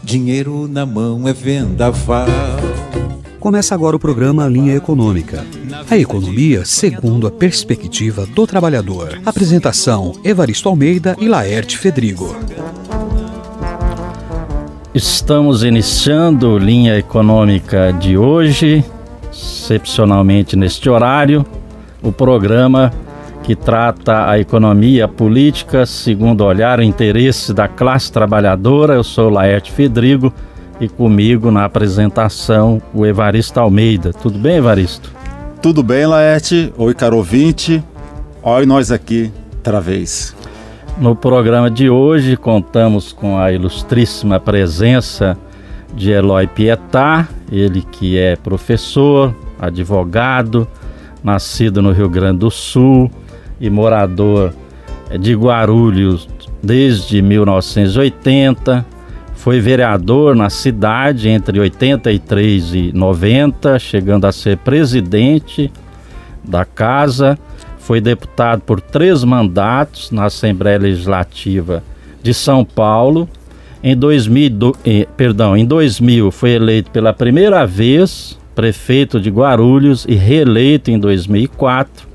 dinheiro na mão é vendaval. Começa agora o programa Linha Econômica. A economia segundo a perspectiva do trabalhador. Apresentação: Evaristo Almeida e Laerte Fedrigo. Estamos iniciando Linha Econômica de hoje, excepcionalmente neste horário, o programa que trata a economia, a política, segundo o olhar e interesse da classe trabalhadora. Eu sou Laerte Fedrigo e comigo na apresentação o Evaristo Almeida. Tudo bem, Evaristo? Tudo bem, Laerte. Oi, caro ouvinte. Olha nós aqui outra vez. No programa de hoje contamos com a ilustríssima presença de Eloy Pietá, ele que é professor, advogado, nascido no Rio Grande do Sul e morador de Guarulhos desde 1980, foi vereador na cidade entre 83 e 90, chegando a ser presidente da casa, foi deputado por 3 mandatos na Assembleia Legislativa de São Paulo. Em 2000 foi eleito pela primeira vez prefeito de Guarulhos e reeleito em 2004.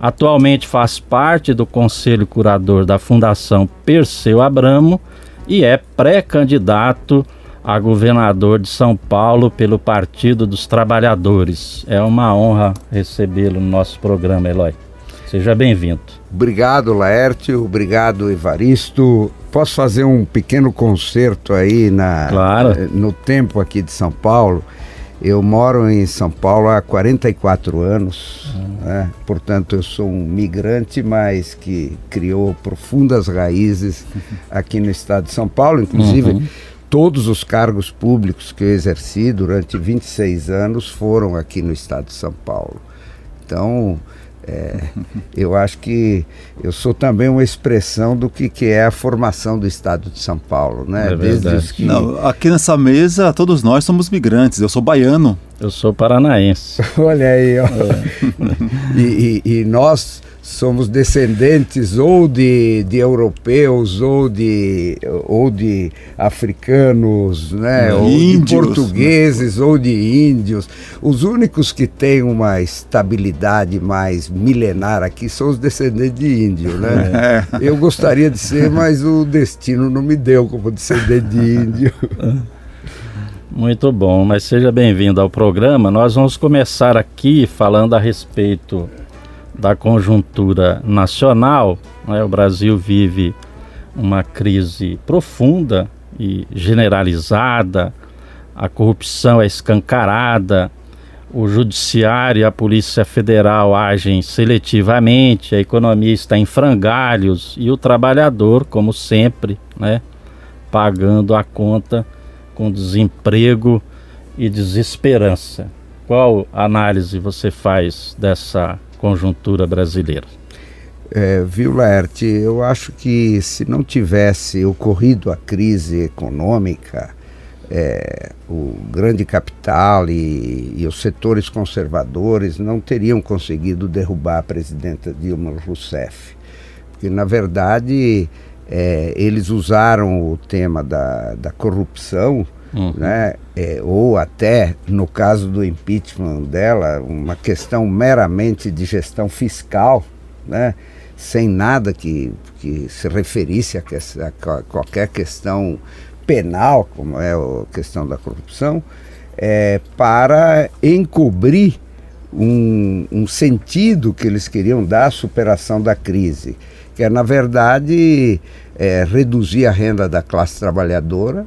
Atualmente faz parte do Conselho Curador da Fundação Perseu Abramo e é pré-candidato a governador de São Paulo pelo Partido dos Trabalhadores. É uma honra recebê-lo no nosso programa, Eloy. Seja bem-vindo. Obrigado, Laerte. Obrigado, Evaristo. Posso fazer um pequeno concerto aí Claro. No tempo aqui de São Paulo? Eu moro em São Paulo há 44 anos, né? Portanto eu sou um migrante, mas que criou profundas raízes aqui no estado de São Paulo, inclusive todos os cargos públicos que eu exerci durante 26 anos foram aqui no estado de São Paulo. Então, eu acho que eu sou também uma expressão do que é a formação do estado de São Paulo, né? É verdade. Não, aqui nessa mesa todos nós somos migrantes. Eu sou baiano. Eu sou paranaense. Olha aí, ó. E nós somos descendentes ou de europeus ou de africanos, né? Ou Índios, de portugueses, né? Ou de índios. Os únicos que têm uma estabilidade mais milenar aqui são os descendentes de índio, né? Eu gostaria de ser, mas o destino não me deu como descendente de índio. Muito bom, mas seja bem-vindo ao programa. Nós vamos começar aqui falando a respeito da conjuntura nacional, né? O Brasil vive uma crise profunda e generalizada, a corrupção é escancarada, o judiciário e a Polícia Federal agem seletivamente, a economia está em frangalhos e o trabalhador, como sempre, né, pagando a conta com desemprego e desesperança. Qual análise você faz dessa conjuntura brasileira? Viu, Laerte, eu acho que se não tivesse ocorrido a crise econômica, o grande capital e os setores conservadores não teriam conseguido derrubar a presidenta Dilma Rousseff. Porque, na verdade, eles usaram o tema da corrupção, né? Ou até, no caso do impeachment dela, uma questão meramente de gestão fiscal, né? Sem nada que se referisse a qualquer questão penal, como é a questão da corrupção, para encobrir um sentido que eles queriam dar à superação da crise, que é, na verdade, reduzir a renda da classe trabalhadora,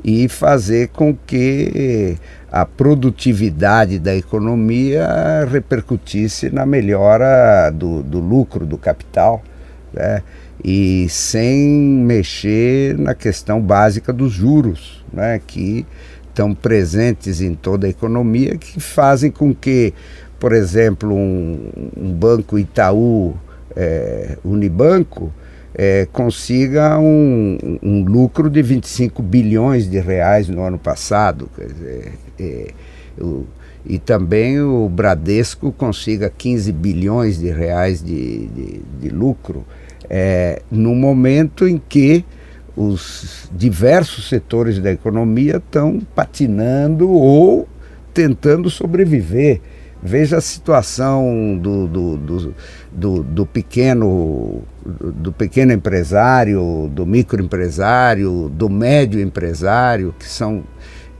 e fazer com que a produtividade da economia repercutisse na melhora do lucro do capital, né? E sem mexer na questão básica dos juros, né? Que estão presentes em toda a economia, que fazem com que, por exemplo, um banco Itaú, Unibanco, consiga um lucro de 25 bilhões de reais no ano passado. Quer dizer, e também o Bradesco consiga 15 bilhões de reais de lucro, no momento em que os diversos setores da economia estão patinando ou tentando sobreviver. Veja a situação do pequeno empresário, do microempresário, do médio empresário, que são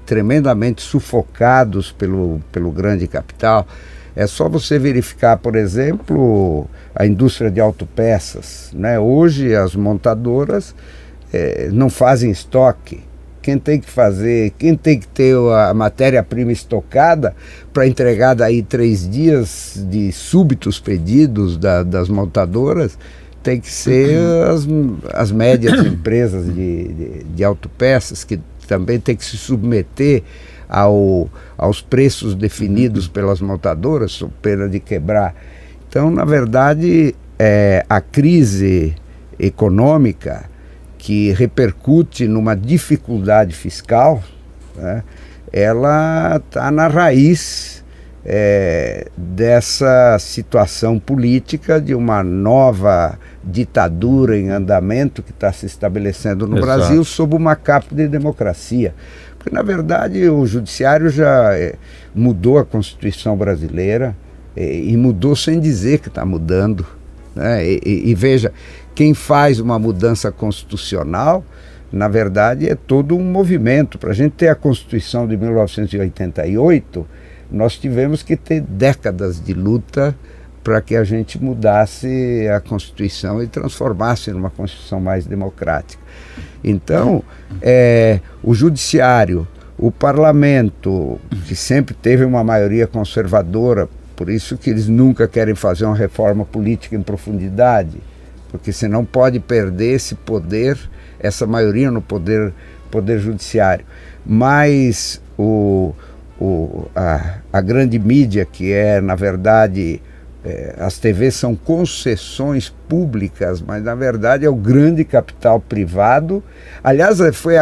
tremendamente sufocados pelo grande capital. É só você verificar, por exemplo, a indústria de autopeças, né? Hoje as montadoras não fazem estoque. Quem tem que ter a matéria-prima estocada para entregar daí 3 dias de súbitos pedidos das montadoras, tem que ser as médias empresas de autopeças, que também tem que se submeter aos preços definidos pelas montadoras, sob pena de quebrar. Então, na verdade, a crise econômica, que repercute numa dificuldade fiscal, né, ela está na raiz dessa situação política de uma nova ditadura em andamento que está se estabelecendo no Brasil sob uma capa de democracia. Porque, na verdade, o judiciário já mudou a Constituição brasileira e mudou sem dizer que está mudando, né? E veja, quem faz uma mudança constitucional, na verdade, é todo um movimento. Para a gente ter a Constituição de 1988, nós tivemos que ter décadas de luta para que a gente mudasse a Constituição e transformasse numa Constituição mais democrática. Então, o Judiciário, o Parlamento, que sempre teve uma maioria conservadora, por isso que eles nunca querem fazer uma reforma política em profundidade, porque você não pode perder esse poder, essa maioria no poder judiciário. Mas a grande mídia, que na verdade, as TVs são concessões públicas, mas na verdade é o grande capital privado. Aliás, foi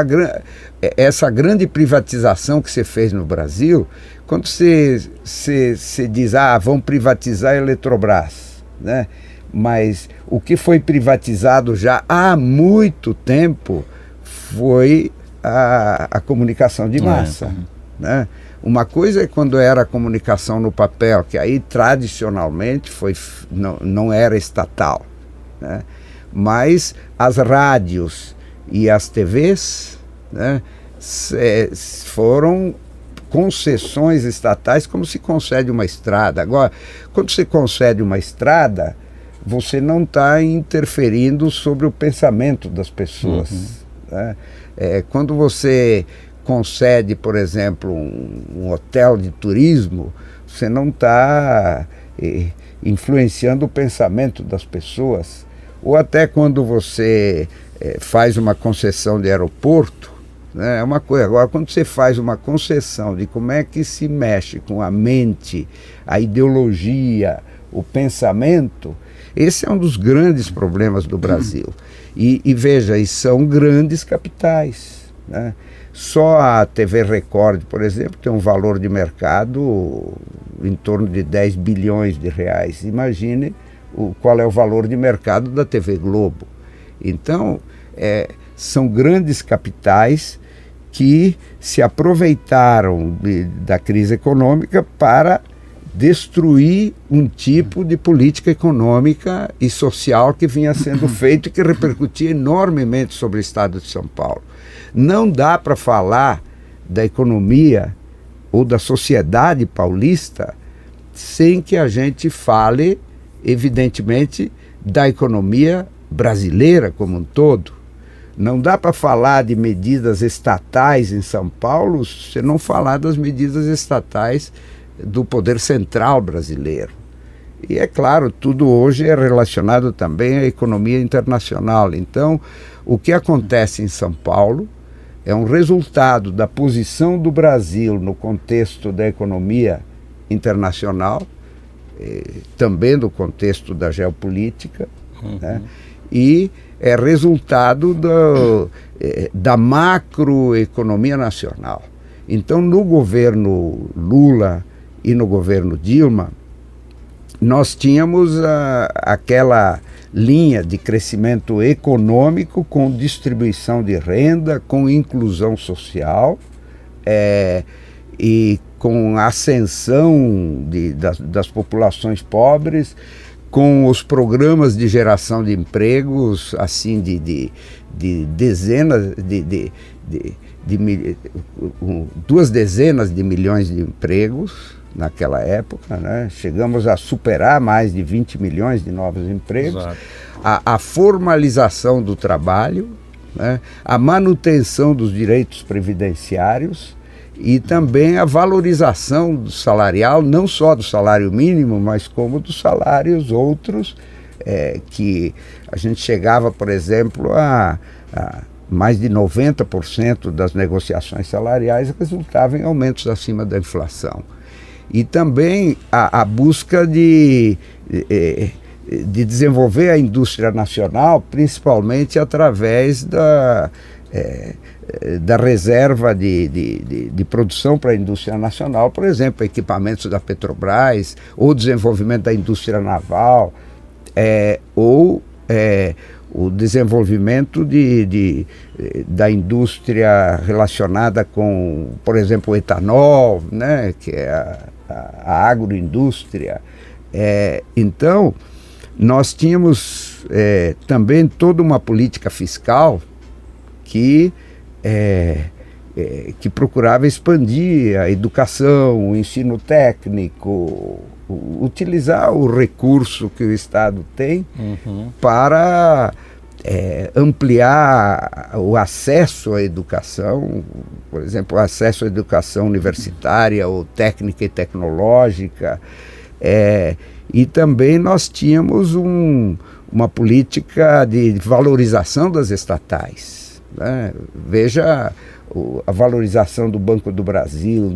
essa grande privatização que você fez no Brasil, quando você diz, vão privatizar a Eletrobras, né? Mas o que foi privatizado já há muito tempo foi a comunicação de massa, né? Uma coisa é quando era a comunicação no papel, que aí tradicionalmente não era estatal, né? Mas as rádios e as TVs, né, foram concessões estatais, como se concede uma estrada. Agora, quando você concede uma estrada, você não está interferindo sobre o pensamento das pessoas, né? Quando você concede, por exemplo, um hotel de turismo, você não está influenciando o pensamento das pessoas. Ou até quando você faz uma concessão de aeroporto, né, é uma coisa. Agora, quando você faz uma concessão de como é que se mexe com a mente, a ideologia, o pensamento, esse é um dos grandes problemas do Brasil. E veja, e são grandes capitais, né? Só a TV Record, por exemplo, tem um valor de mercado em torno de 10 bilhões de reais. Imagine qual é o valor de mercado da TV Globo. Então, são grandes capitais que se aproveitaram da crise econômica para destruir um tipo de política econômica e social que vinha sendo feito e que repercutia enormemente sobre o estado de São Paulo. Não dá para falar da economia ou da sociedade paulista sem que a gente fale, evidentemente, da economia brasileira como um todo. Não dá para falar de medidas estatais em São Paulo se não falar das medidas estatais do poder central brasileiro. E é claro, tudo hoje é relacionado também à economia internacional. Então, o que acontece em São Paulo é um resultado da posição do Brasil no contexto da economia internacional, também do contexto da geopolítica, né? E é resultado da macroeconomia nacional. Então, no governo Lula e no governo Dilma, nós tínhamos aquela linha de crescimento econômico com distribuição de renda, com inclusão social, e com ascensão das populações pobres, com os programas de geração de empregos, assim, de dezenas, duas dezenas de milhões de empregos naquela época, né? Chegamos a superar mais de 20 milhões de novos empregos. A formalização do trabalho, né? A manutenção dos direitos previdenciários e também a valorização do salarial, não só do salário mínimo, mas como dos salários outros, que a gente chegava, por exemplo, a mais de 90% das negociações salariais resultavam em aumentos acima da inflação. E também a busca de desenvolver a indústria nacional, principalmente através da reserva de produção para a indústria nacional, por exemplo, equipamentos da Petrobras, ou desenvolvimento da indústria naval, ou o desenvolvimento da indústria relacionada com, por exemplo, o etanol, né, que é a agroindústria. Então, nós tínhamos também toda uma política fiscal que procurava expandir a educação, o ensino técnico, utilizar o recurso que o Estado tem para ampliar o acesso à educação, por exemplo, o acesso à educação universitária ou técnica e tecnológica. E também nós tínhamos uma política de valorização das estatais, né? Veja a valorização do Banco do Brasil,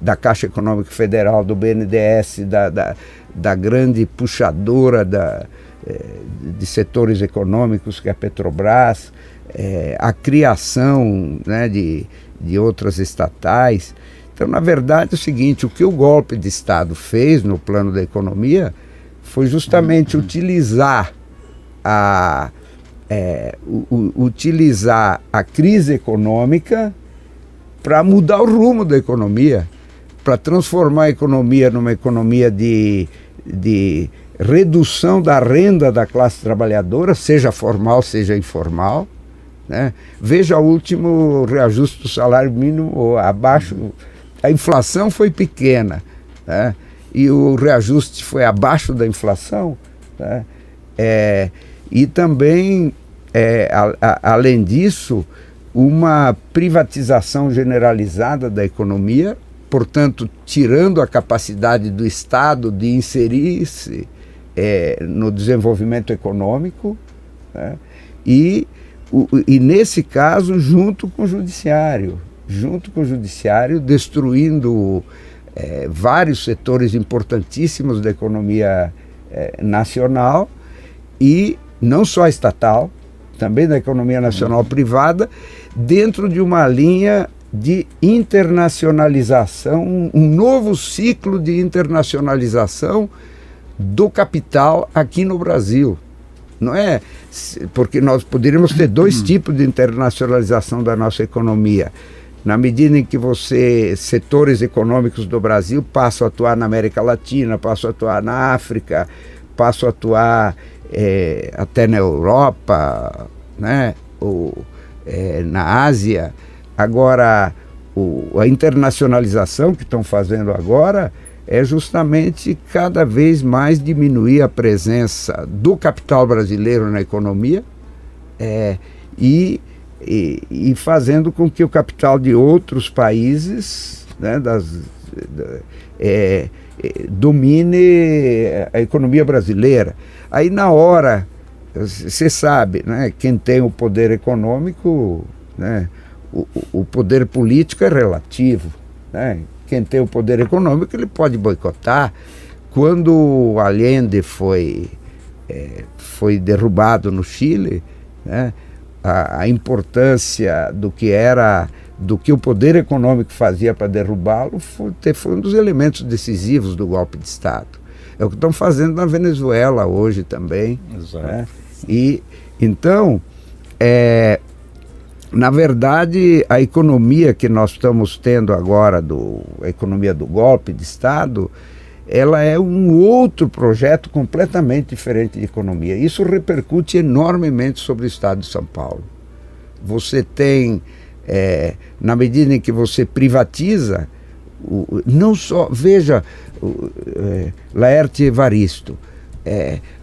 da Caixa Econômica Federal, do BNDES, da grande puxadora de setores econômicos que é a Petrobras, a criação, né, de outras estatais. Então, na verdade, é o seguinte: o que o golpe de Estado fez no plano da economia foi justamente utilizar a crise econômica para mudar o rumo da economia, para transformar a economia numa economia de redução da renda da classe trabalhadora, seja formal, seja informal, né? Veja o último reajuste do salário mínimo abaixo. A inflação foi pequena, né? E o reajuste foi abaixo da inflação, né? E também, além disso, uma privatização generalizada da economia, portanto, tirando a capacidade do Estado de inserir-se no desenvolvimento econômico, né? E nesse caso, junto com o judiciário, destruindo vários setores importantíssimos da economia nacional, e não só estatal, também da economia nacional privada, dentro de uma linha de internacionalização, um novo ciclo de internacionalização do capital aqui no Brasil. Não é? Porque nós poderíamos ter dois tipos de internacionalização da nossa economia. Na medida em que setores econômicos do Brasil passam a atuar na América Latina, passam a atuar na África, passam a atuar até na Europa, né? Ou na Ásia. Agora, a internacionalização que estão fazendo agora é justamente cada vez mais diminuir a presença do capital brasileiro na economia e fazendo com que o capital de outros países, né, domine a economia brasileira. Aí, na hora, você sabe, né, quem tem o poder econômico, né, o poder político é relativo, né? Quem tem o poder econômico, ele pode boicotar. Quando o Allende foi derrubado no Chile, né, a importância do que o poder econômico fazia para derrubá-lo foi um dos elementos decisivos do golpe de Estado. É o que estão fazendo na Venezuela hoje também. Exato. Né? E então, na verdade, a economia que nós estamos tendo agora, a economia do golpe de Estado, ela é um outro projeto completamente diferente de economia. Isso repercute enormemente sobre o estado de São Paulo. Você tem, na medida em que você privatiza, não só, veja, Laerte Evaristo,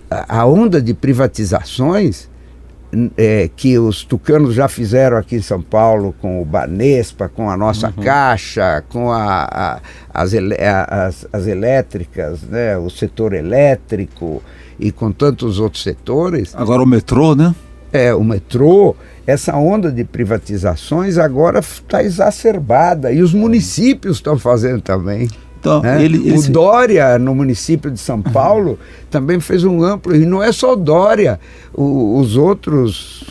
a onda de privatizações que os tucanos já fizeram aqui em São Paulo com o Banespa, com a nossa Caixa, com as elétricas, né, o setor elétrico e com tantos outros setores. Agora o metrô, né? O metrô, essa onda de privatizações agora está exacerbada e os municípios estão fazendo também. Então, né? O Dória, no município de São Paulo, também fez um amplo, e não é só o Dória, os outros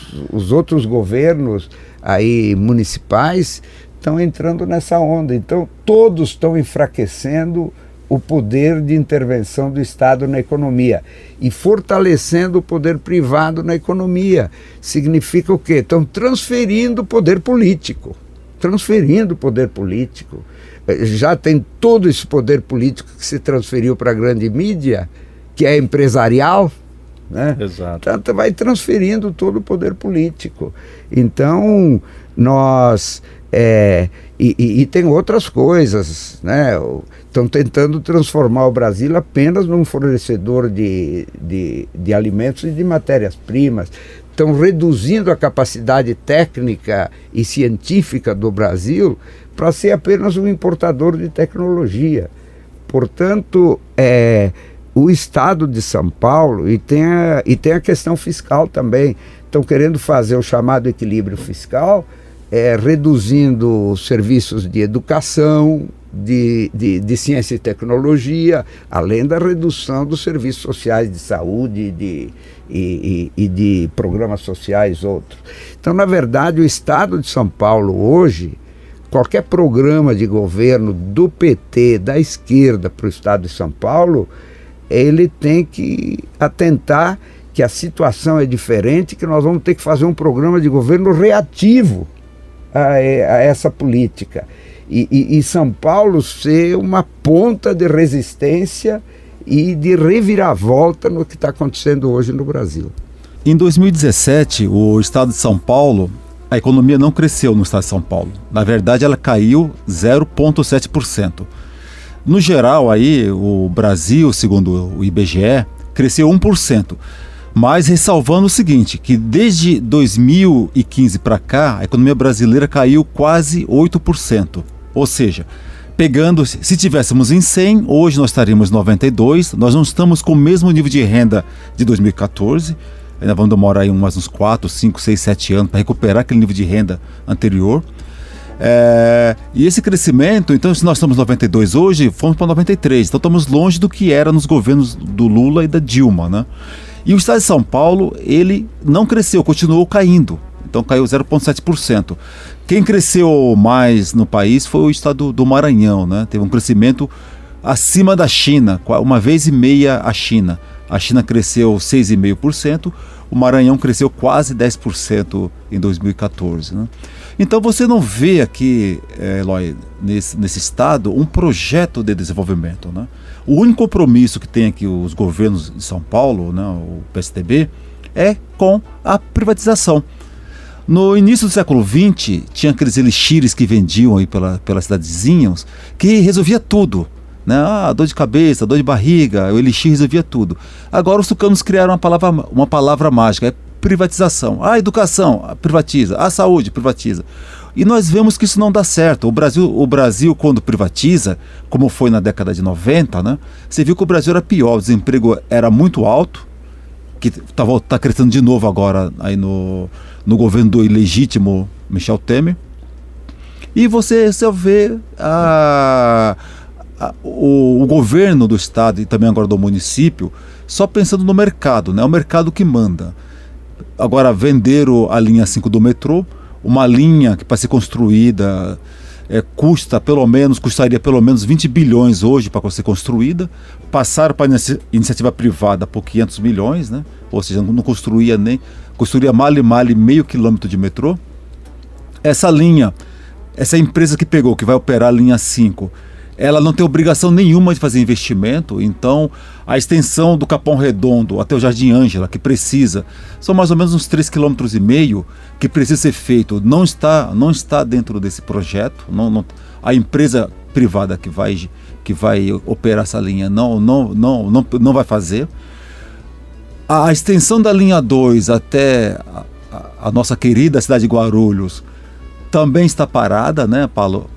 governos aí municipais estão entrando nessa onda. Então, todos estão enfraquecendo o poder de intervenção do Estado na economia e fortalecendo o poder privado na economia. Significa o quê? Estão transferindo o poder político. Já tem todo esse poder político que se transferiu para a grande mídia, que é empresarial, né? Exato. Então vai transferindo todo o poder político. Então nós e tem outras coisas, né? Estão tentando transformar o Brasil apenas num fornecedor de alimentos e de matérias-primas. Estão reduzindo a capacidade técnica e científica do Brasil para ser apenas um importador de tecnologia. Portanto, o Estado de São Paulo, e tem a questão fiscal também, estão querendo fazer o chamado equilíbrio fiscal, reduzindo os serviços de educação, de ciência e tecnologia, além da redução dos serviços sociais de saúde e de programas sociais outros. Então, na verdade, o Estado de São Paulo hoje, qualquer programa de governo do PT, da esquerda para o Estado de São Paulo, ele tem que atentar que a situação é diferente, que nós vamos ter que fazer um programa de governo reativo a essa política. E São Paulo ser uma ponta de resistência e de reviravolta no que está acontecendo hoje no Brasil. Em 2017, o estado de São Paulo, a economia não cresceu no estado de São Paulo. Na verdade, ela caiu 0,7%. No geral, aí, o Brasil, segundo o IBGE, cresceu 1%. Mas ressalvando o seguinte, que desde 2015 para cá, a economia brasileira caiu quase 8%. Ou seja, pegando, se tivéssemos em 100, hoje nós estaríamos em 92, nós não estamos com o mesmo nível de renda de 2014, ainda vamos demorar aí uns 4, 5, 6, 7 anos para recuperar aquele nível de renda anterior. E esse crescimento, então se nós estamos em 92 hoje, fomos para 93, então estamos longe do que era nos governos do Lula e da Dilma, né? E o estado de São Paulo, ele não cresceu, continuou caindo, então caiu 0,7%. Quem cresceu mais no país foi o estado do Maranhão, né? Teve um crescimento acima da China, 1,5 vezes a China. A China cresceu 6,5%, o Maranhão cresceu quase 10% em 2014. Né? Então você não vê aqui, Eloy, nesse estado, um projeto de desenvolvimento. Né? O único compromisso que tem aqui os governos de São Paulo, né, o PSDB, é com a privatização. No início do século XX, tinha aqueles elixires que vendiam aí pelas cidadezinhas, que resolvia tudo. Né? Dor de cabeça, dor de barriga, o elixir resolvia tudo. Agora os tucanos criaram uma palavra mágica, é privatização. A educação, privatiza. A saúde, privatiza. E nós vemos que isso não dá certo. O Brasil quando privatiza, como foi na década de 90, né? Você viu que o Brasil era pior, o desemprego era muito alto, que está crescendo de novo agora aí no governo do ilegítimo Michel Temer. E você vê o governo do estado e também agora do município só pensando no mercado, né? É o mercado que manda. Agora venderam a linha 5 do metrô, uma linha que para ser construída custaria pelo menos 20 bilhões hoje para ser construída. Passaram para a iniciativa privada por 500 milhões, né? Ou seja, não construiria male meio quilômetro de metrô. Essa linha, essa empresa que vai operar a linha 5, ela não tem obrigação nenhuma de fazer investimento. Então a extensão do Capão Redondo até o Jardim Ângela, que precisa, são mais ou menos uns 3,5 km que precisa ser feito, não está dentro desse projeto. A empresa privada que vai operar essa linha não vai fazer. A extensão da linha 2 até a nossa querida cidade de Guarulhos também está parada, né? Parou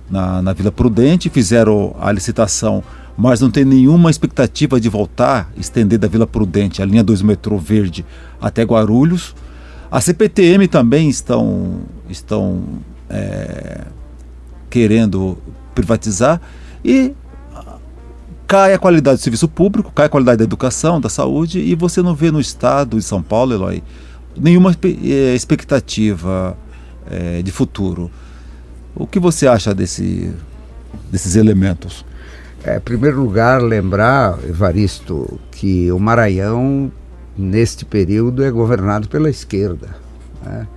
na Vila Prudente, fizeram a licitação, mas não tem nenhuma expectativa de estender da Vila Prudente a linha 2 metrô verde até Guarulhos. A CPTM também estão querendo privatizar, e cai a qualidade do serviço público, cai a qualidade da educação, da saúde, e você não vê no estado de São Paulo, Eloy, nenhuma expectativa de futuro. O que você acha desses elementos? Em primeiro lugar, lembrar, Evaristo, que o Maranhão, neste período, é governado pela esquerda, né?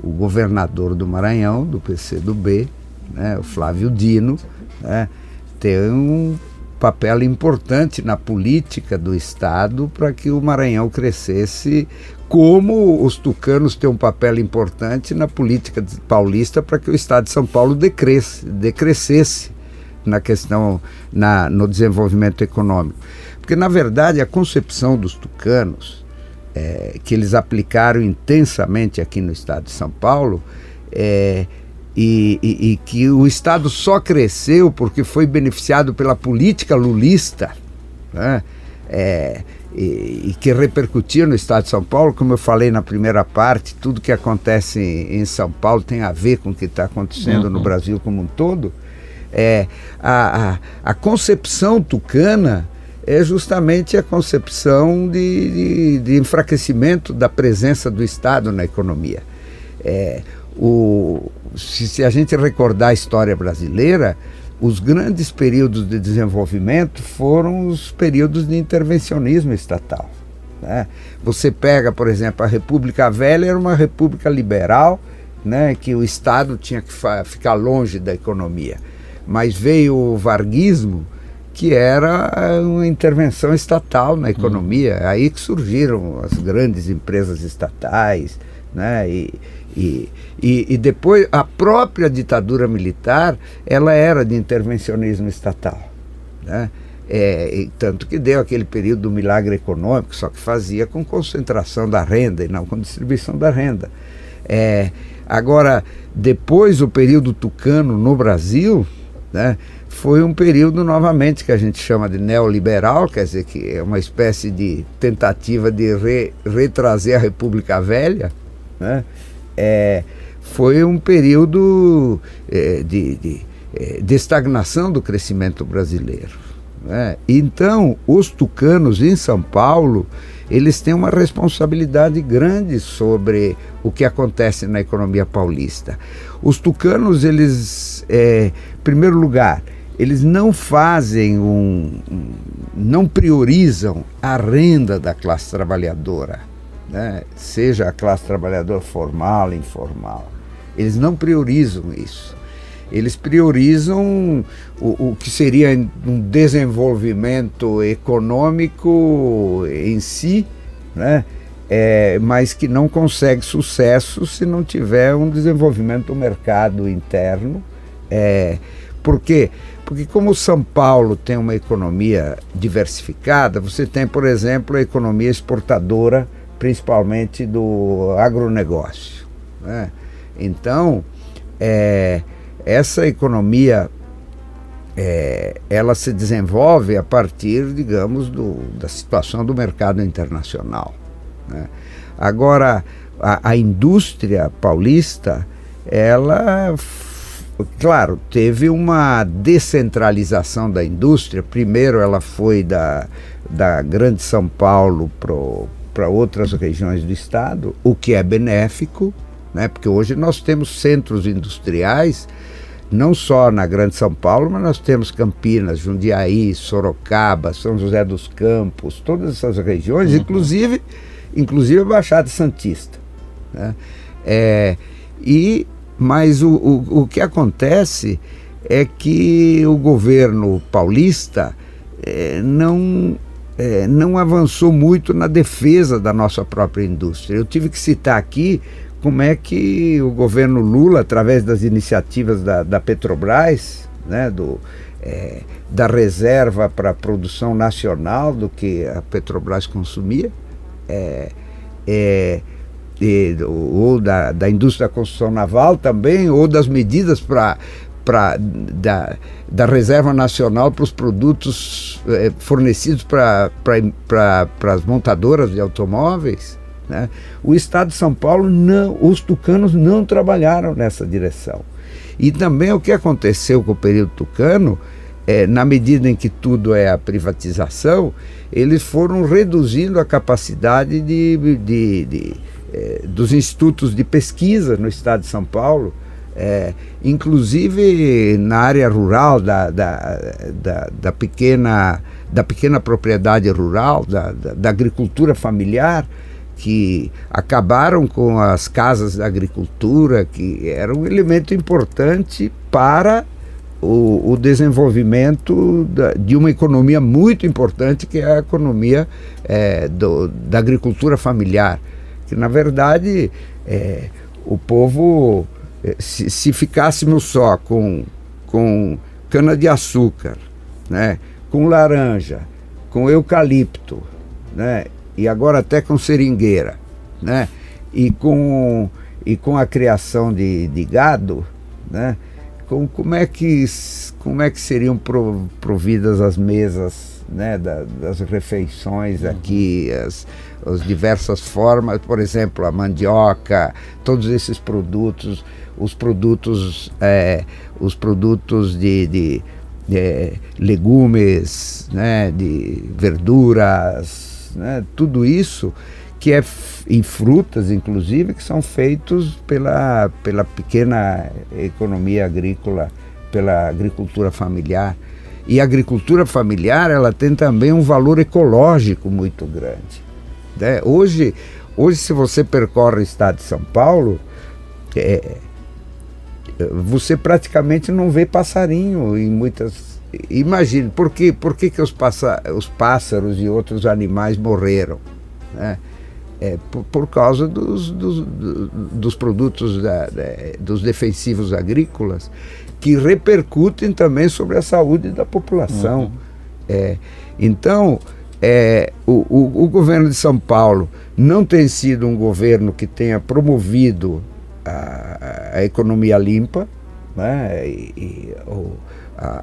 O governador do Maranhão, do PCdoB, né, o Flávio Dino, né, tem um papel importante na política do Estado para que o Maranhão crescesse, como os tucanos têm um papel importante na política paulista para que o Estado de São Paulo decrescesse na questão, no desenvolvimento econômico. Porque, na verdade, a concepção dos tucanos, que eles aplicaram intensamente aqui no Estado de São Paulo, e que o Estado só cresceu porque foi beneficiado pela política lulista, né? E que repercutia no Estado de São Paulo. Como eu falei na primeira parte, tudo que acontece em São Paulo tem a ver com o que está acontecendo no Brasil como um todo. A concepção tucana é justamente a concepção de enfraquecimento da presença do Estado na economia. Se a gente recordar a história brasileira, os grandes períodos de desenvolvimento foram os períodos de intervencionismo estatal, né? Você pega, por exemplo, a República Velha era uma república liberal, né, que o Estado tinha que ficar longe da economia. Mas veio o varguismo, que era uma intervenção estatal na economia. Aí que surgiram as grandes empresas estatais, né? E depois a própria ditadura militar, ela era de intervencionismo estatal, né? Tanto que deu aquele período do milagre econômico, só que fazia com concentração da renda e não com distribuição da renda. Agora, depois o período tucano no Brasil, né, foi um período novamente que a gente chama de neoliberal, quer dizer, que é uma espécie de tentativa de retrazer a República Velha, né? Foi um período de estagnação do crescimento brasileiro, né? Então, os tucanos em São Paulo, eles têm uma responsabilidade grande sobre o que acontece na economia paulista. Os tucanos, eles, em primeiro lugar, eles não fazem não priorizam a renda da classe trabalhadora, né? Seja a classe trabalhadora formal, informal. Eles não priorizam isso. Eles priorizam o que seria um desenvolvimento econômico em si, né? Mas que não consegue sucesso se não tiver um desenvolvimento do mercado interno. Por quê? Porque como São Paulo tem uma economia diversificada, você tem, por exemplo, a economia exportadora, principalmente do agronegócio, né? Então, essa economia, ela se desenvolve a partir, digamos, da situação do mercado internacional, né? Agora, a indústria paulista, ela, claro, teve uma descentralização da indústria. Primeiro ela foi da Grande São Paulo para outras regiões do estado, o que é benéfico, né? Porque hoje nós temos centros industriais, não só na Grande São Paulo, mas nós temos Campinas, Jundiaí, Sorocaba, São José dos Campos, todas essas regiões, inclusive a Baixada Santista, né? Mas o que acontece é que o governo paulista não avançou muito na defesa da nossa própria indústria. Eu tive que citar aqui como é que o governo Lula, através das iniciativas da Petrobras, né, da reserva para a produção nacional do que a Petrobras consumia, ou da indústria da construção naval também, ou das medidas da reserva nacional para os produtos fornecidos para as montadoras de automóveis, né? O Estado de São Paulo, os tucanos não trabalharam nessa direção. E também o que aconteceu com o período tucano, na medida em que tudo é a privatização, eles foram reduzindo a capacidade dos institutos de pesquisa no Estado de São Paulo, inclusive na área rural, da pequena propriedade rural, da agricultura familiar, que acabaram com as casas da agricultura, que era um elemento importante para o desenvolvimento de uma economia muito importante, que é a economia da agricultura familiar, que na verdade o povo, se ficássemos só com cana-de-açúcar, né, com laranja, com eucalipto, né, e agora até com seringueira, né, e com a criação de gado, né, como é que seriam providas as mesas, né, das refeições aqui, as diversas formas, por exemplo, a mandioca, todos esses produtos, os produtos de legumes, né, de verduras, né, tudo isso e frutas, inclusive, que são feitos pela pequena economia agrícola, pela agricultura familiar. E a agricultura familiar, ela tem também um valor ecológico muito grande, né? Hoje, se você percorre o estado de São Paulo, você praticamente não vê passarinho em muitas... Imagine, por que os pássaros e outros animais morreram, né? Por causa dos produtos, dos defensivos agrícolas, que repercutem também sobre a saúde da população. Então, o governo de São Paulo não tem sido um governo que tenha promovido a economia limpa, né,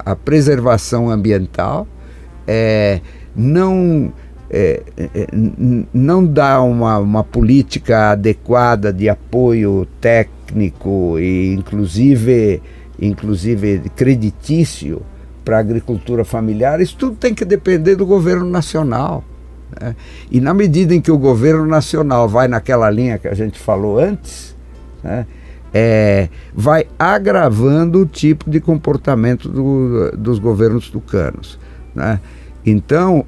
a preservação ambiental, não dá uma política adequada de apoio técnico e inclusive creditício para a agricultura familiar. Isso tudo tem que depender do governo nacional, né? E na medida em que o governo nacional vai naquela linha que a gente falou antes, né, vai agravando o tipo de comportamento dos governos tucanos, né? Então,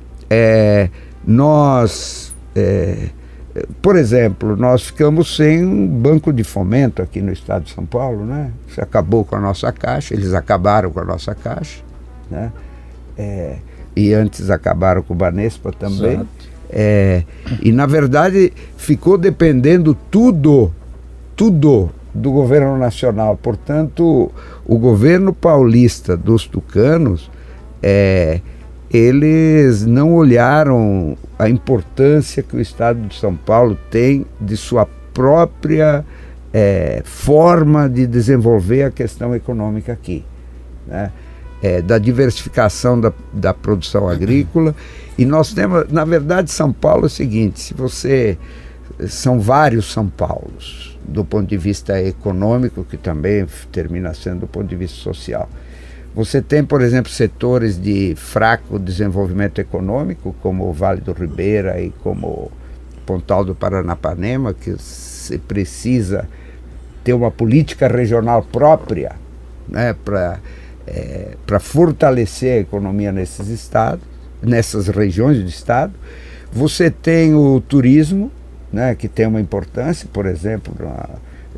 por exemplo, nós ficamos sem um banco de fomento aqui no estado de São Paulo, né? Isso acabou com a nossa caixa, eles acabaram com a nossa caixa, né? E antes acabaram com o Banespa também. E na verdade ficou dependendo tudo do governo nacional. Portanto, o governo paulista dos tucanos, eles não olharam a importância que o estado de São Paulo tem de sua própria forma de desenvolver a questão econômica aqui, né? Da diversificação da produção agrícola. E nós temos, na verdade, São Paulo é o seguinte: são vários São Paulos, do ponto de vista econômico, que também termina sendo do ponto de vista social. Você tem, por exemplo, setores de fraco desenvolvimento econômico, como o Vale do Ribeira e como Pontal do Paranapanema, que se precisa ter uma política regional própria, né, para fortalecer a economia nesses estados, nessas regiões do estado. Você tem o turismo, né, que tem uma importância, por exemplo,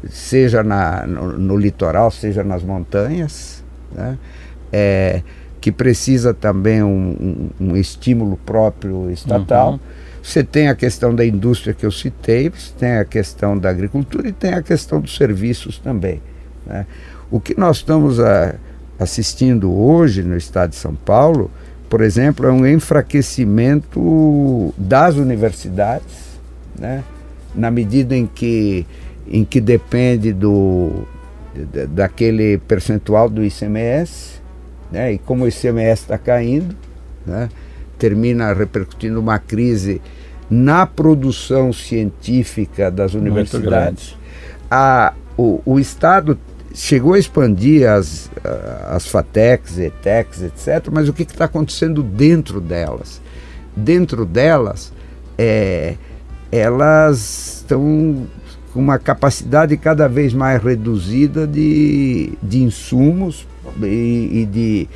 seja no litoral, seja nas montanhas, né, que precisa também um estímulo próprio estatal. Você tem a questão da indústria que eu citei, você tem a questão da agricultura e tem a questão dos serviços também, né. O que nós estamos assistindo hoje no estado de São Paulo, por exemplo, é um enfraquecimento das universidades, né, na medida em que depende daquele percentual do ICMS, né, e como o ICMS está caindo, né, termina repercutindo uma crise na produção científica das universidades. O Estado chegou a expandir as FATECs, ETECs, etc., mas o que está acontecendo dentro delas? Dentro delas, elas estão com uma capacidade cada vez mais reduzida de insumos e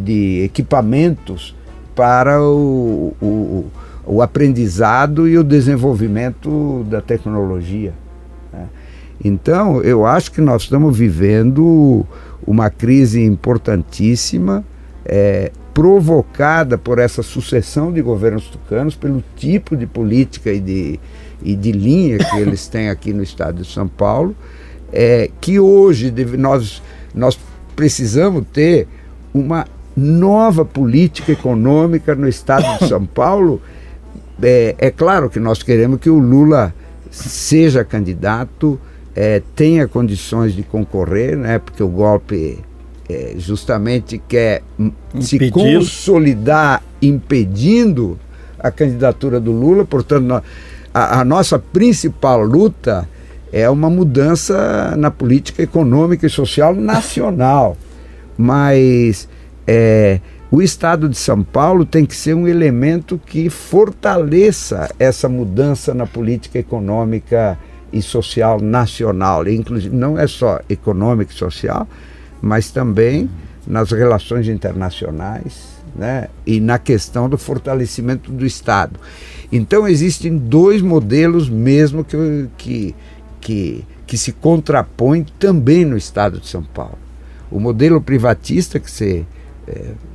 de equipamentos para o aprendizado e o desenvolvimento da tecnologia, né? Então, eu acho que nós estamos vivendo uma crise importantíssima, provocada por essa sucessão de governos tucanos, pelo tipo de política e de linha que eles têm aqui no estado de São Paulo, que hoje nós precisamos ter uma nova política econômica no estado de São Paulo. É claro que nós queremos que o Lula seja candidato, tenha condições de concorrer, né, porque o golpe justamente quer se consolidar impedindo a candidatura do Lula. Portanto, a nossa principal luta é uma mudança na política econômica e social nacional. Mas o estado de São Paulo tem que ser um elemento que fortaleça essa mudança na política econômica e social nacional, inclusive não é só econômica e social, mas também nas relações internacionais, né, e na questão do fortalecimento do Estado. Então existem dois modelos mesmo que se contrapõem também no estado de São Paulo. O modelo privatista que você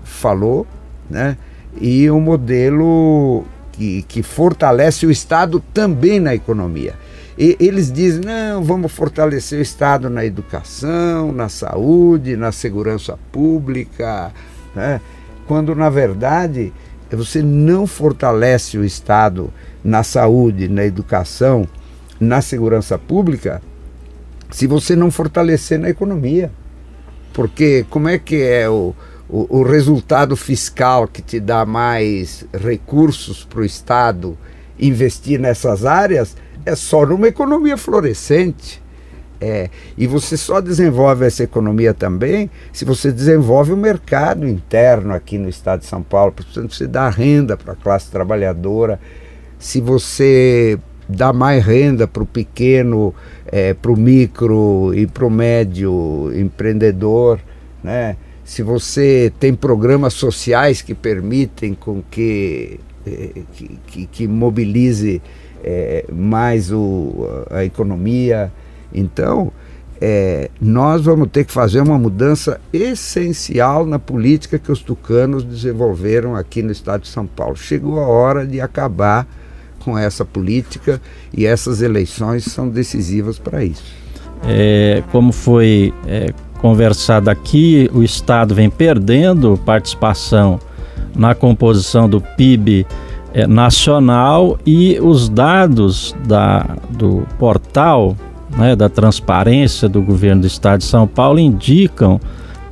falou, né, e o modelo que fortalece o Estado também na economia. E eles dizem, não, vamos fortalecer o Estado na educação, na saúde, na segurança pública, né? Quando na verdade você não fortalece o Estado na saúde, na educação, na segurança pública, se você não fortalecer na economia. Porque como é que é o resultado fiscal que te dá mais recursos para o Estado investir nessas áreas? É só numa economia florescente. E você só desenvolve essa economia também se você desenvolve o mercado interno aqui no estado de São Paulo. Portanto, você dá renda para a classe trabalhadora, se você dá mais renda para o pequeno, para o micro e para o médio empreendedor, né? Se você tem programas sociais que permitem com que mobilize mais a economia. Então, nós vamos ter que fazer uma mudança essencial na política que os tucanos desenvolveram aqui no estado de São Paulo. Chegou a hora de acabar com essa política e essas eleições são decisivas para isso. Como foi conversado aqui, o Estado vem perdendo participação na composição do PIB nacional, e os dados do portal, né, da transparência do governo do estado de São Paulo indicam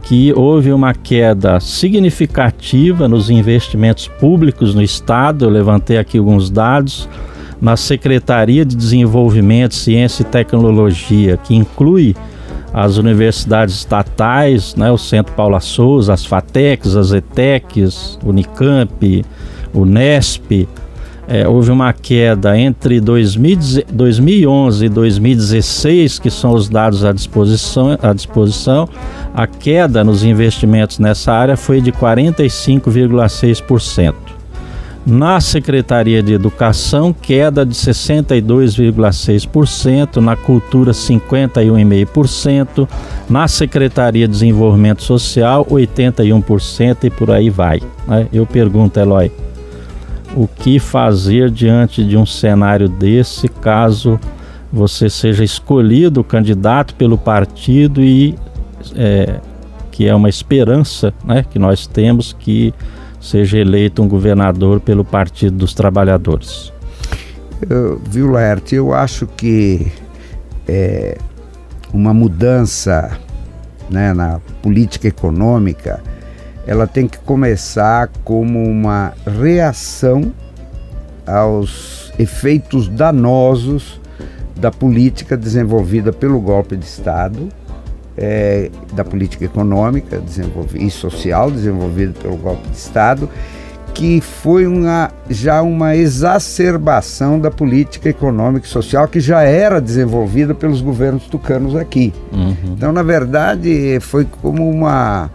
que houve uma queda significativa nos investimentos públicos no estado. Eu levantei aqui alguns dados. Na Secretaria de Desenvolvimento, Ciência e Tecnologia, que inclui as universidades estatais, né, o Centro Paula Souza, as FATECs, as ETECs, Unicamp, Unesp, houve uma queda entre 2011 e 2016, que são os dados à disposição, a queda nos investimentos nessa área foi de 45,6%. Na Secretaria de Educação, queda de 62,6%, na Cultura 51,5%, na Secretaria de Desenvolvimento Social 81% e por aí vai, né? Eu pergunto, Eloy, o que fazer diante de um cenário desse, caso você seja escolhido candidato pelo partido e que é uma esperança, né, que nós temos, que seja eleito um governador pelo Partido dos Trabalhadores? Viu, Laerte, eu acho que uma mudança, né, na política econômica, ela tem que começar como uma reação aos efeitos danosos da política desenvolvida pelo golpe de Estado, da política econômica e social desenvolvida pelo golpe de Estado, que foi já uma exacerbação da política econômica e social que já era desenvolvida pelos governos tucanos aqui. Uhum. Então, na verdade, foi como uma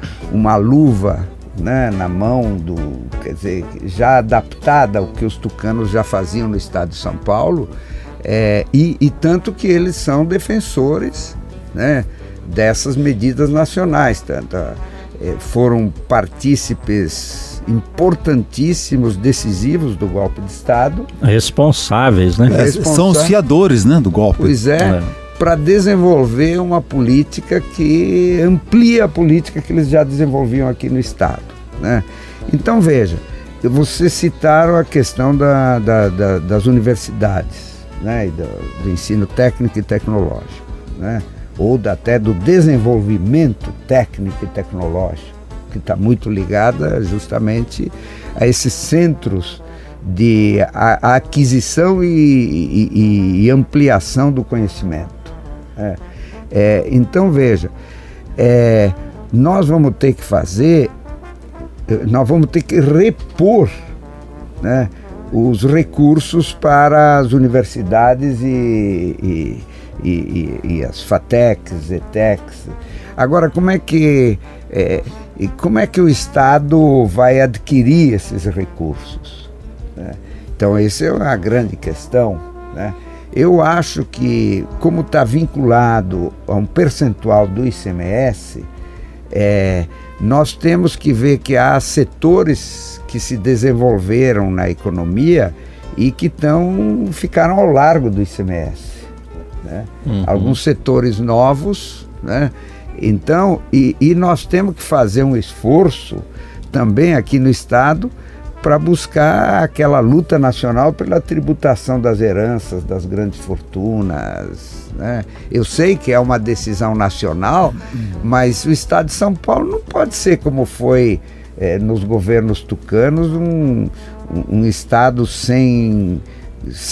luva, né, na mão quer dizer, já adaptada ao que os tucanos já faziam no estado de São Paulo, e tanto que eles são defensores, né, dessas medidas nacionais, foram partícipes importantíssimos, decisivos do golpe de Estado. Responsáveis, né? São os fiadores, né, do golpe. Pois para desenvolver uma política que amplia a política que eles já desenvolviam aqui no Estado, né? Então, veja, vocês citaram a questão das universidades, né, e do ensino técnico e tecnológico, né? Ou até do desenvolvimento técnico e tecnológico, que está muito ligada justamente a esses centros de aquisição e ampliação do conhecimento. Então, veja, nós vamos ter que repor, né, os recursos para as universidades e as FATECs, ETECs. Agora, como é que o Estado vai adquirir esses recursos, né? Então, essa é uma grande questão, né? Eu acho que, como está vinculado a um percentual do ICMS, nós temos que ver que há setores que se desenvolveram na economia e que ficaram ao largo do ICMS, né? Uhum. Alguns setores novos, né? Então, e nós temos que fazer um esforço também aqui no Estado para buscar aquela luta nacional pela tributação das heranças, das grandes fortunas, né? Eu sei que é uma decisão nacional, mas o Estado de São Paulo não pode ser como foi nos governos tucanos, um Estado sem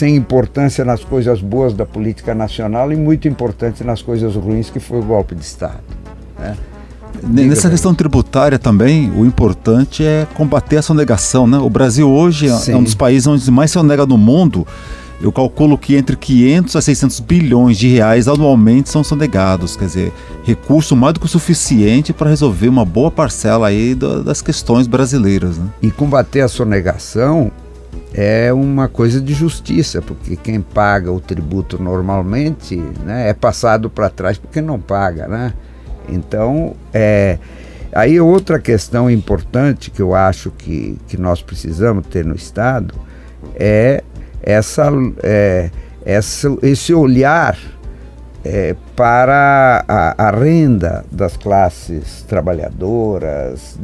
importância nas coisas boas da política nacional e muito importante nas coisas ruins, que foi o golpe de Estado, né? Nessa questão tributária também, o importante é combater a sonegação, né? O Brasil hoje é um dos países onde mais se sonega no mundo. Eu calculo que entre 500 a 600 bilhões de reais anualmente são sonegados, quer dizer, recurso mais do que o suficiente para resolver uma boa parcela aí das questões brasileiras, né? E combater a sonegação é uma coisa de justiça, porque quem paga o tributo normalmente, né, é passado para trás porque não paga, né? Então, aí outra questão importante que eu acho que nós precisamos ter no Estado é esse olhar para a renda das classes trabalhadoras,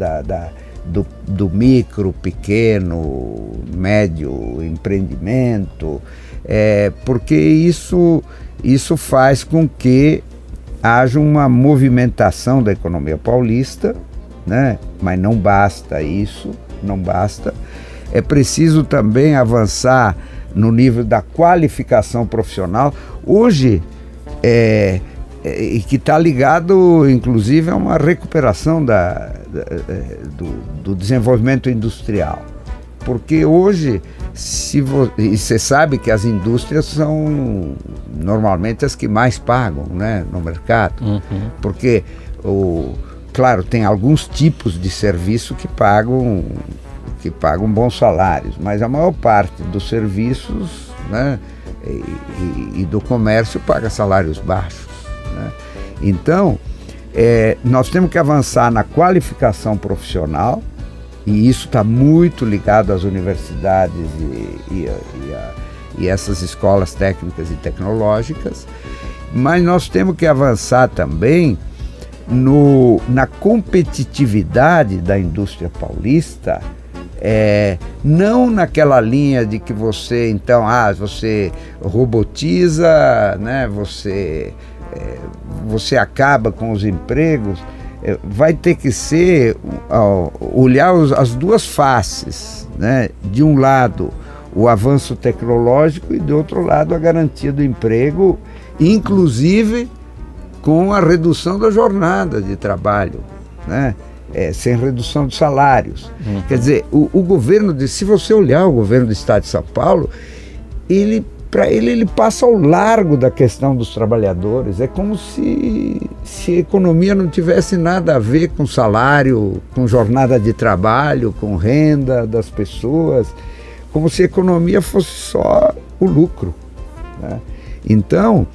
do micro, pequeno, médio empreendimento, porque isso faz com que haja uma movimentação da economia paulista, né? Mas não basta isso, não basta. É preciso também avançar no nível da qualificação profissional. Hoje, que está ligado, inclusive, a uma recuperação do desenvolvimento industrial, Porque hoje, e você sabe que as indústrias são normalmente as que mais pagam, né, no mercado, porque, claro, tem alguns tipos de serviço que pagam bons salários, mas a maior parte dos serviços, né, e do comércio paga salários baixos, né? Então, nós temos que avançar na qualificação profissional, e isso está muito ligado às universidades e essas escolas técnicas e tecnológicas, mas nós temos que avançar também na competitividade da indústria paulista, não naquela linha de que você, então, você robotiza, né, você acaba com os empregos. Vai ter que ser olhar as duas faces, né? De um lado o avanço tecnológico e do outro lado a garantia do emprego, inclusive com a redução da jornada de trabalho, né? Sem redução de salários. Quer dizer, o governo, se você olhar o governo do estado de São Paulo, ele passa ao largo da questão dos trabalhadores. É como se a economia não tivesse nada a ver com salário, com jornada de trabalho, com renda das pessoas, como se a economia fosse só o lucro, né? Então,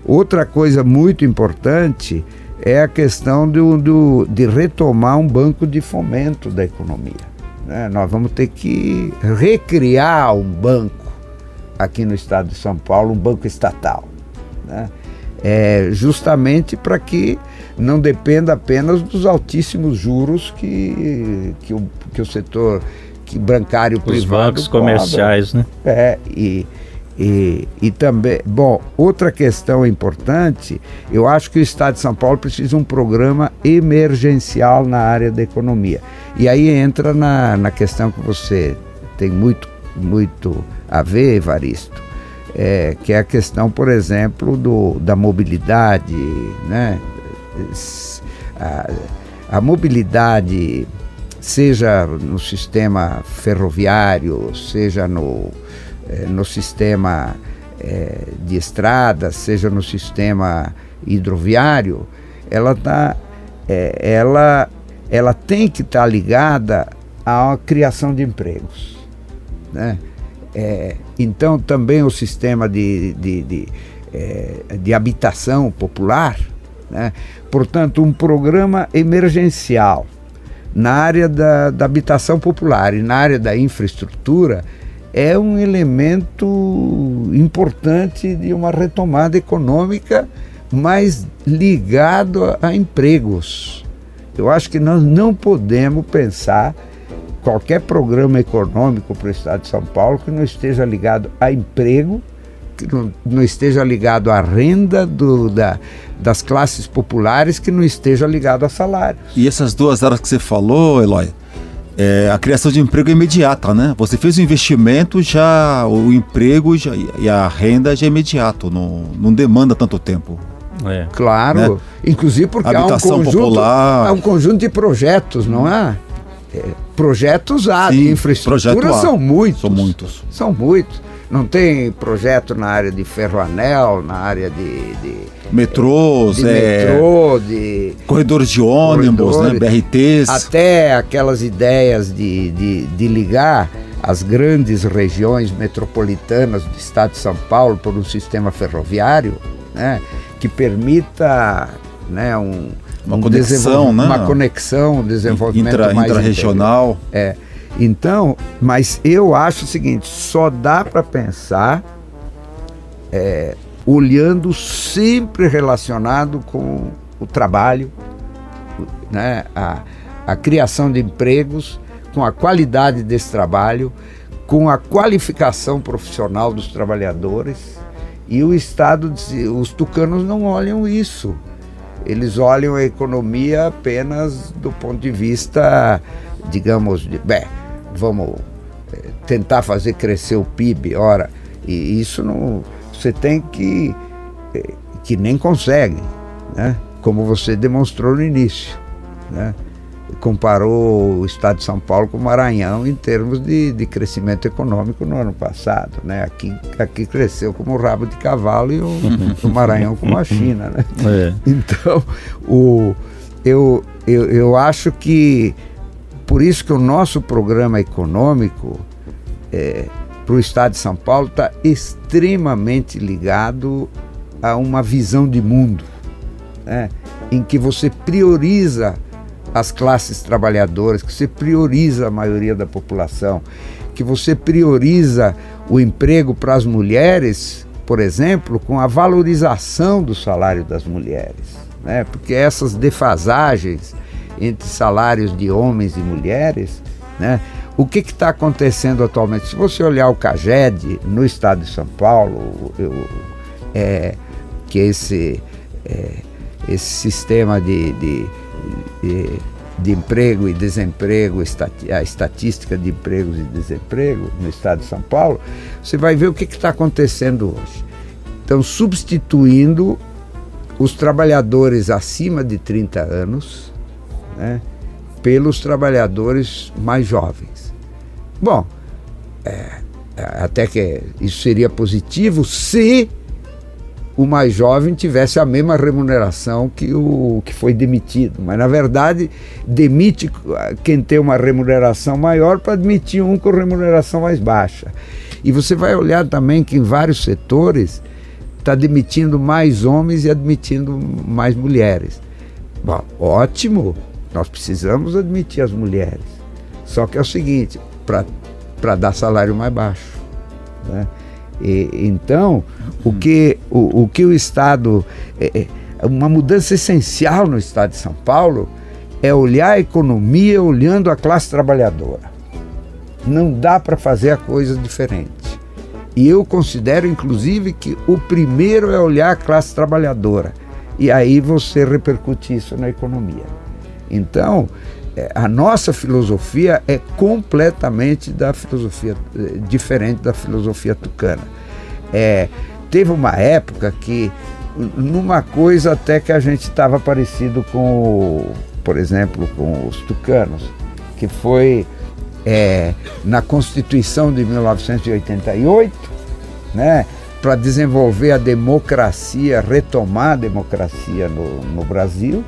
outra coisa muito importante é a questão de retomar um banco de fomento da economia, né? Nós vamos ter que recriar um banco aqui no estado de São Paulo, um banco estatal, né? Justamente para que não dependa apenas dos altíssimos juros que o setor bancário privado, os bancos comerciais, né? E também, outra questão importante, eu acho que o estado de São Paulo precisa de um programa emergencial na área da economia. E aí entra na questão que você tem muito a ver, Evaristo, que é a questão, por exemplo, da mobilidade, né? A mobilidade, seja no sistema ferroviário, seja no sistema de estradas, seja no sistema hidroviário, ela tem que estar ligada à criação de empregos, né? Então também o sistema de habitação popular, né? Portanto, um programa emergencial na área da habitação popular e na área da infraestrutura é um elemento importante de uma retomada econômica, mas ligado a empregos. Eu acho que nós não podemos pensar qualquer programa econômico para o estado de São Paulo que não esteja ligado a emprego, que não esteja ligado à renda das classes populares, que não esteja ligado a salário. E essas duas áreas que você falou, Eloy, a criação de emprego é imediata, né? Você fez o investimento, o emprego e a renda já é imediato, não demanda tanto tempo. Claro, né? Inclusive porque há um conjunto de projetos, não é? Projetos de infraestrutura são muitos. Não tem projeto na área de ferroanel, na área de metrôs, de corredores de ônibus, né, BRTs. Até aquelas ideias de ligar as grandes regiões metropolitanas do estado de São Paulo por um sistema ferroviário, né, que permita, né, uma conexão, um desenvolvimento mais intrarregional. Então, mas eu acho o seguinte, só dá para pensar olhando sempre relacionado com o trabalho, né, a criação de empregos, com a qualidade desse trabalho, com a qualificação profissional dos trabalhadores. E o Estado, os tucanos não olham isso. Eles olham a economia apenas do ponto de vista, digamos, vamos tentar fazer crescer o PIB, e isso não, você tem que nem consegue, né? Como você demonstrou no início, né? comparou o estado de São Paulo com o Maranhão em termos de crescimento econômico no ano passado, né? Aqui cresceu como o rabo de cavalo e o Maranhão como a China, né? Então, eu acho que por isso que o nosso programa econômico para o estado de São Paulo está extremamente ligado a uma visão de mundo, né? Em que você prioriza as classes trabalhadoras, que você prioriza a maioria da população, que você prioriza o emprego para as mulheres, por exemplo, com a valorização do salário das mulheres, né? Porque essas defasagens entre salários de homens e mulheres, né? O que está acontecendo atualmente? Se você olhar o CAGED no estado de São Paulo, que é esse sistema de emprego e desemprego, a estatística de empregos e desemprego no estado de São Paulo, você vai ver o que está acontecendo hoje. Então, substituindo os trabalhadores acima de 30 anos, né, pelos trabalhadores mais jovens. Bom, até que isso seria positivo se o mais jovem tivesse a mesma remuneração que o que foi demitido, mas na verdade demite quem tem uma remuneração maior para admitir um com remuneração mais baixa. E você vai olhar também que em vários setores está demitindo mais homens e admitindo mais mulheres. Bom, ótimo, nós precisamos admitir as mulheres, só que é o seguinte, para dar salário mais baixo, né? Então, o que o Estado... uma mudança essencial no Estado de São Paulo é olhar a economia olhando a classe trabalhadora. Não dá para fazer a coisa diferente. E eu considero, inclusive, que o primeiro é olhar a classe trabalhadora. E aí você repercute isso na economia. Então, a nossa filosofia é completamente diferente da filosofia tucana. Teve uma época que, numa coisa até que a gente estava parecido por exemplo, com os tucanos, que foi na Constituição de 1988, né, para desenvolver a democracia, retomar a democracia no Brasil.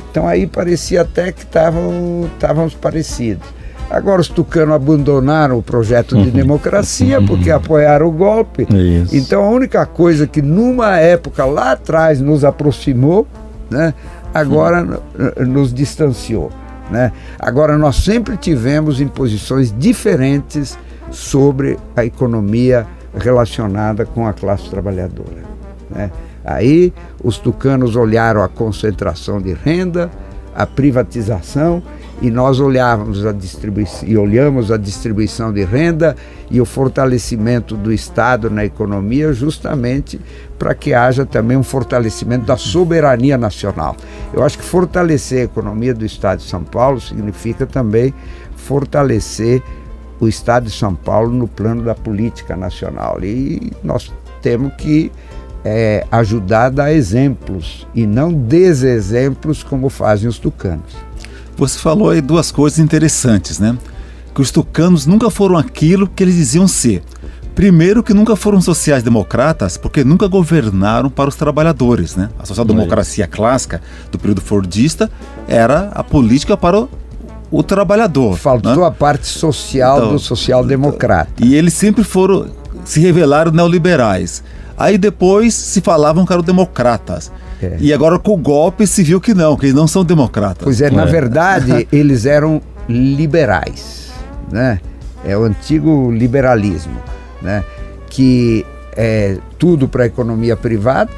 Então aí parecia até que estávamos parecidos. Agora os tucanos abandonaram o projeto de democracia porque apoiaram o golpe. Isso. Então a única coisa que numa época lá atrás nos aproximou, né, agora nos distanciou, né? Agora nós sempre tivemos imposições diferentes sobre a economia relacionada com a classe trabalhadora, né? Aí os tucanos olharam a concentração de renda, a privatização, e nós olhamos a distribuição de renda e o fortalecimento do Estado na economia, justamente para que haja também um fortalecimento da soberania nacional. Eu acho que fortalecer a economia do Estado de São Paulo significa também fortalecer o Estado de São Paulo no plano da política nacional. E nós temos que ajudar a dar exemplos e não desexemplos como fazem os tucanos. Você falou aí duas coisas interessantes, né? Que os tucanos nunca foram aquilo que eles diziam ser. Primeiro, que nunca foram sociais-democratas, porque nunca governaram para os trabalhadores, né? A social-democracia clássica do período fordista era a política para o trabalhador. Faltou, né, a parte social do social-democrata. E eles sempre se revelaram neoliberais. Aí depois se falavam que eram democratas. E agora com o golpe se viu que eles não são democratas. Pois na verdade eles eram liberais, né? É o antigo liberalismo, né? Que é tudo para a economia privada,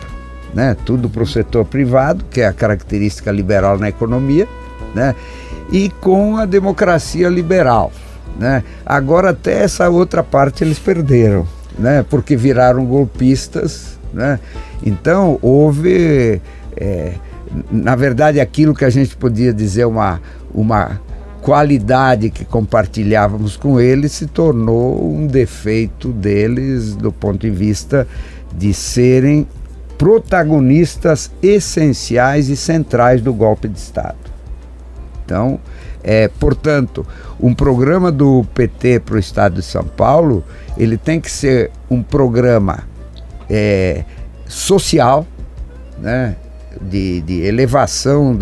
né? Tudo para o setor privado, que é a característica liberal na economia, né? E com a democracia liberal, né? Agora até essa outra parte eles perderam, né? Porque viraram golpistas, né? Então houve, na verdade, aquilo que a gente podia dizer uma qualidade que compartilhávamos com eles se tornou um defeito deles do ponto de vista de serem protagonistas essenciais e centrais do golpe de Estado. Então Portanto, um programa do PT para o Estado de São Paulo, ele tem que ser um programa social, né, de elevação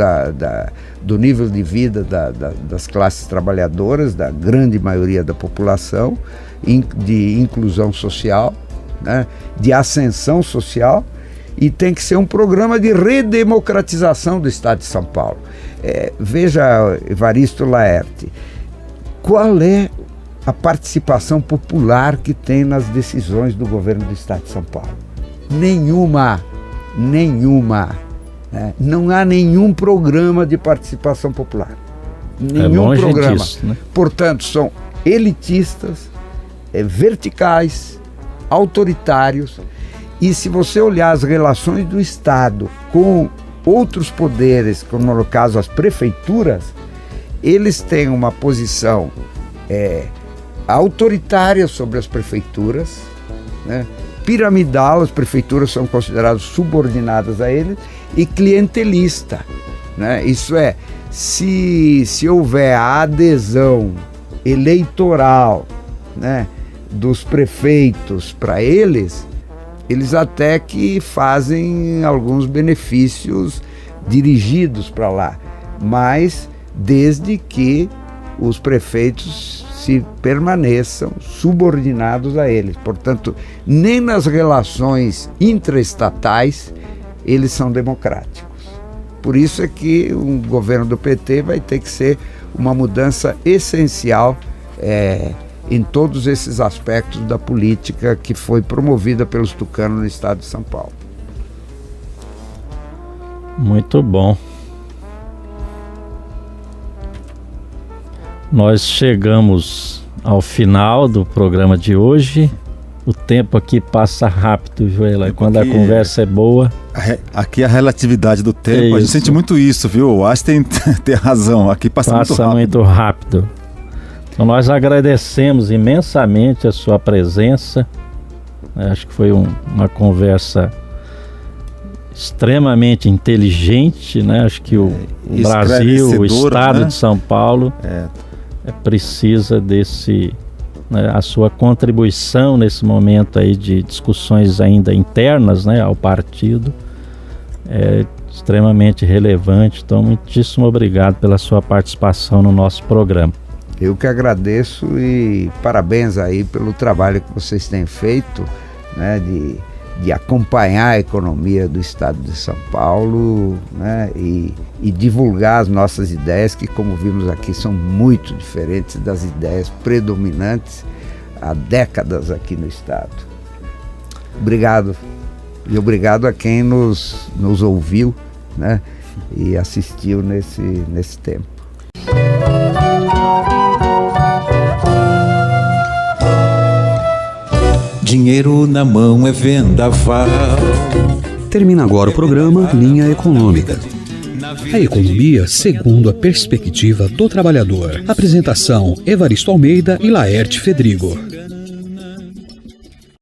do nível de vida das classes trabalhadoras, da grande maioria da população, de inclusão social, né, de ascensão social, e tem que ser um programa de redemocratização do Estado de São Paulo. Veja, Evaristo Laerte, qual é a participação popular que tem nas decisões do governo do Estado de São Paulo? Nenhuma. Não há nenhum programa de participação popular. Nenhum programa. Disso, né? Portanto, são elitistas, verticais, autoritários. E se você olhar as relações do Estado com outros poderes, como no caso as prefeituras, eles têm uma posição autoritária sobre as prefeituras, né? Piramidal, as prefeituras são consideradas subordinadas a eles, e clientelista, né? Isso é, se houver a adesão eleitoral, né, dos prefeitos para eles até que fazem alguns benefícios dirigidos para lá, mas desde que os prefeitos se permaneçam subordinados a eles. Portanto, nem nas relações intraestatais eles são democráticos. Por isso é que o governo do PT vai ter que ser uma mudança essencial em todos esses aspectos da política que foi promovida pelos tucanos no estado de São Paulo. Muito bom. Nós chegamos ao final do programa de hoje. O tempo aqui passa rápido, Joela, quando a conversa é boa. Aqui a relatividade do tempo, a gente sente muito isso, viu? O Einstein tem razão, aqui passa muito rápido. Então nós agradecemos imensamente a sua presença. Acho que foi uma conversa extremamente inteligente, né? Acho que o Brasil, o estado, né, de São Paulo precisa a sua contribuição nesse momento aí de discussões ainda internas, né, ao partido, é extremamente relevante. Então, muitíssimo obrigado pela sua participação no nosso programa. Eu que agradeço e parabéns aí pelo trabalho que vocês têm feito, né, de acompanhar a economia do estado de São Paulo, né, e divulgar as nossas ideias, que, como vimos aqui, são muito diferentes das ideias predominantes há décadas aqui no estado. Obrigado. E obrigado a quem nos ouviu, né, e assistiu nesse tempo. Dinheiro na mão é vendaval. Termina agora o programa Linha Econômica. A economia segundo a perspectiva do trabalhador. Apresentação: Evaristo Almeida e Laerte Fedrigo.